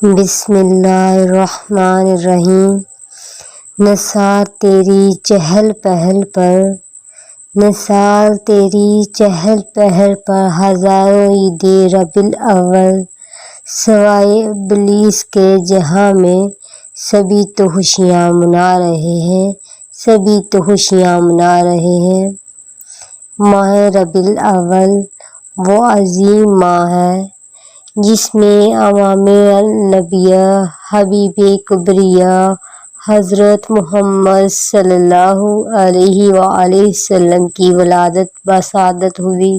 بسم اللہ الرحمن الرحیم۔ نثار تیری چہل پہل پر، نثار تیری چہل پہل پر ہزاروں عید ربیع الاول، سوائے ابلیس کے جہاں میں سبھی تو خوشیاں منا رہے ہیں، سبھی تو خوشیاں منا رہے ہیں۔ ماہ ربیع الاول وہ عظیم ماہ ہے جس میں امام الانبیاء حبیب کبریٰ حضرت محمد صلی اللہ علیہ وآلہ وسلم کی ولادت بسعادت ہوئی۔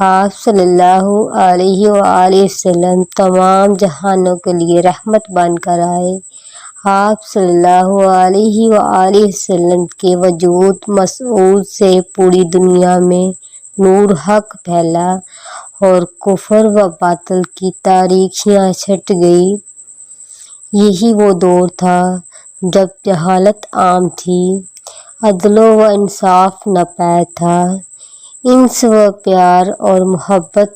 آپ صلی اللہ علیہ وآلہ وسلم تمام جہانوں کے لیے رحمت بن کر آئے۔ آپ صلی اللہ علیہ وآلہ وسلم کے وجود مسعود سے پوری دنیا میں نور حق پھیلا اور کفر و باطل کی تاریکیاں چھٹ گئی۔ یہی وہ دور تھا جب جہالت عام تھی، عدل و انصاف ناپید تھا، انس و پیار اور محبت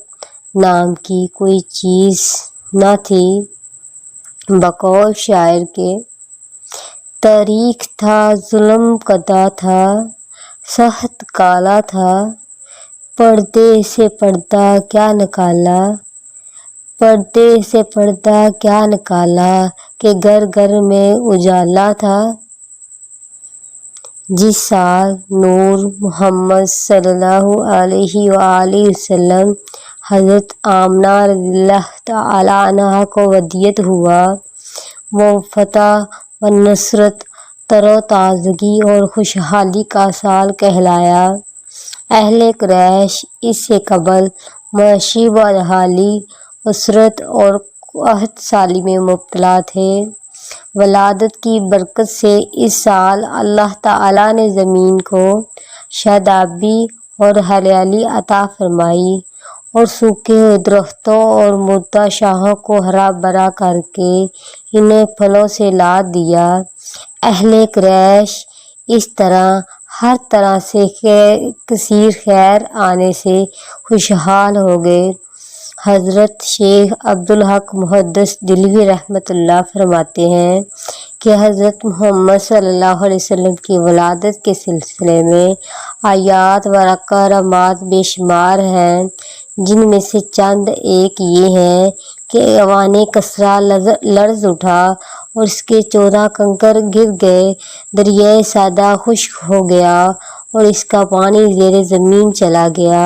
نام کی کوئی چیز نہ تھی۔ بقول شاعر کے تاریک تھا، ظلم کدا تھا، سخت کالا تھا، پردے سے پردہ کیا نکالا، پردے سے پردہ کیا نکالا کہ گھر گھر میں اجالا تھا۔ جس سال نور محمد صلی اللہ علیہ وآلہ وسلم حضرت آمنہ رضی اللہ تعالیٰ عنہا کو ودیعت ہوا، وہ فتح و نصرت، تر و تازگی اور خوشحالی کا سال کہلایا۔ اہل قریش اس سے قبل معاشی بدحالی، اسرت اور قحط سالی میں مبتلا تھے۔ ولادت کی برکت سے اس سال اللہ تعالیٰ نے زمین کو شادابی اور ہریالی عطا فرمائی اور سوکھے ہوئے درختوں اور مردہ شاخوں کو ہرا بھرا کر کے انہیں پھلوں سے لاد دیا۔ اہل قریش اس طرح ہر طرح سے کثیر خیر آنے سے خوشحال ہو گئے۔ حضرت شیخ عبدالحق محدث دہلوی رحمۃ اللہ فرماتے ہیں کہ حضرت محمد صلی اللہ علیہ وسلم کی ولادت کے سلسلے میں آیات و کرامات بے شمار ہیں، جن میں سے چند ایک یہ ہیں کہ ایوان کسریٰ لرز اٹھا اور اس کے 14 کنکر گر گئے، دریائے سدہ خشک ہو گیا اور اس کا پانی زیر زمین چلا گیا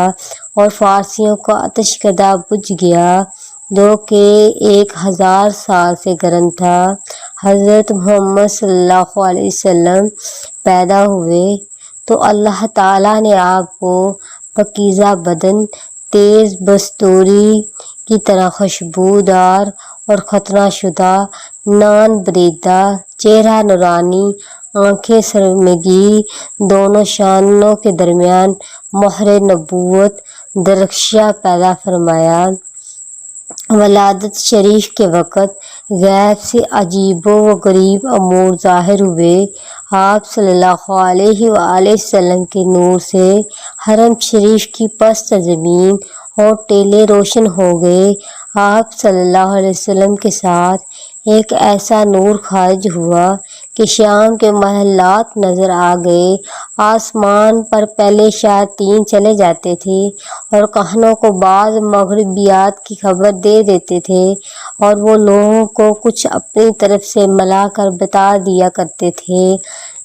اور فارسیوں کا آتش کدہ بجھ گیا جو کہ 1000 سال سے گرم تھا۔ حضرت محمد صلی اللہ علیہ وسلم پیدا ہوئے تو اللہ تعالیٰ نے آپ کو پاکیزہ بدن، تیز بستوری کی طرح خوشبودار اور ختنہ شدہ، نان بریدہ، چہرہ نورانی، آنکھیں سرمگی، دونوں شانوں کے درمیان مہر نبوت درخشاں پیدا فرمایا۔ ولادت شریف کے وقت غیب سے عجیب و غریب امور ظاہر ہوئے۔ آپ صلی اللہ علیہ وآلہ وسلم کے نور سے حرم شریف کی پست زمین اور ٹیلے روشن ہو گئے۔ آپ صلی اللہ علیہ وسلم کے ساتھ ایک ایسا نور خارج ہوا کہ شام کے محلات نظر آ گئے۔ آسمان پر پہلے شیاطین چلے جاتے تھے اور کہنوں کو بعض مغربیات کی خبر دے دیتے تھے اور وہ لوگوں کو کچھ اپنی طرف سے ملا کر بتا دیا کرتے تھے،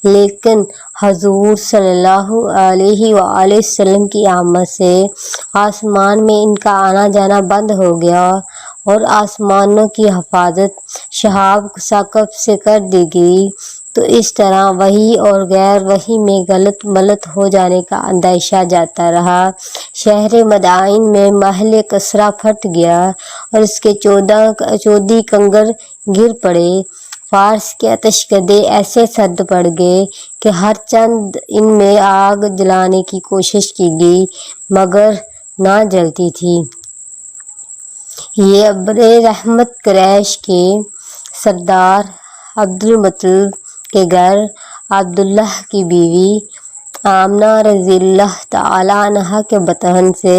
لیکن حضور صلی اللہ علیہ وآلہ وسلم کی آمد سے آسمان میں ان کا آنا جانا بند ہو گیا اور آسمانوں کی حفاظت شہاب ثاقب سے کر دی گئی، تو اس طرح وحی اور غیر وحی میں غلط ملط ہو جانے کا اندیشہ جاتا رہا۔ شہر مدائن میں محل کسریٰ پھٹ گیا اور اس کے 14 کنکر گر پڑے۔ فارس کے آتش کدے ایسے سرد پڑ گئے کہ ہر چند ان میں آگ جلانے کی کوشش کی گئی مگر نہ جلتی تھی۔ یہ ابر رحمت قریش کے سردار عبدالمطلب کے گھر عبداللہ کی بیوی آمنہ رضی اللہ تعالیٰ عنہا کے بطن سے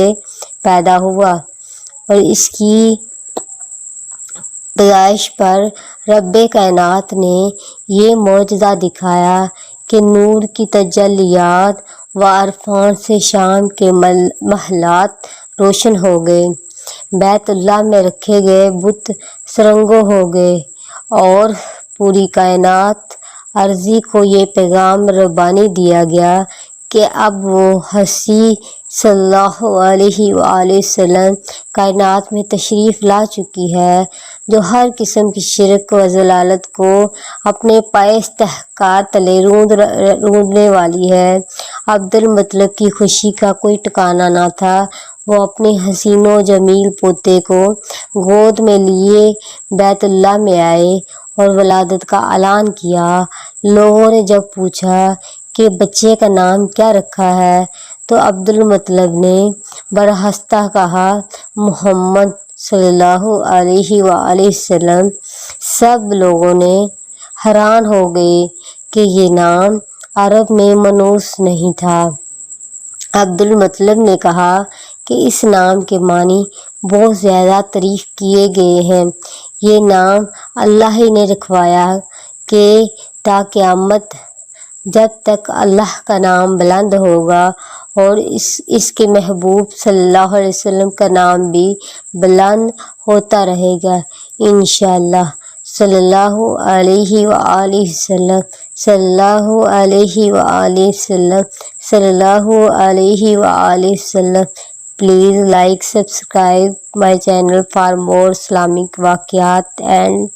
پیدا ہوا اور اس کی پیدائش پر رب کائنات نے یہ معجزہ دکھایا کہ نور کی تجلیات و عرفان سے شام کے محلات روشن ہو گئے، بیت اللہ میں رکھے گئے بت سرنگوں ہو گئے، اور پوری کائنات عرضی کو یہ پیغام ربانی دیا گیا کہ اب وہ ہستی صلی اللہ علیہ وآلہ وسلم کائنات میں تشریف لا چکی ہے، جو ہر قسم کی شرک و ضلالت کو اپنے پائے استحقار تلے رونڈنے والی ہے۔ عبد المطلب کی خوشی کا کوئی ٹھکانہ نہ تھا۔ وہ اپنے حسین و جمیل پوتے کو گود میں لیے بیت اللہ میں آئے اور ولادت کا اعلان کیا۔ لوگوں نے جب پوچھا کہ بچے کا نام کیا رکھا ہے تو عبد المطلب نے برہستہ کہا، محمد صلی اللہ علیہ وآلہ وسلم۔ سب لوگوں نے حیران ہو گئے کہ یہ نام عرب میں منحوس نہیں تھا۔ عبد المطلب نے کہا کہ اس نام کے معنی بہت زیادہ تعریف کیے گئے ہیں، یہ نام اللہ ہی نے رکھوایا کہ تا قیامت جب تک اللہ کا نام بلند ہوگا اور اس کے محبوب صلی اللہ علیہ وسلم کا نام بھی بلند ہوتا رہے گا انشاءاللہ۔ صلی اللہ علیہ وآلہ وسلم، صلی اللہ علیہ وآلہ وسلم، صلی اللہ علیہ وآلہ وسلم۔ Please like, subscribe my channel for more Islamic واقعات and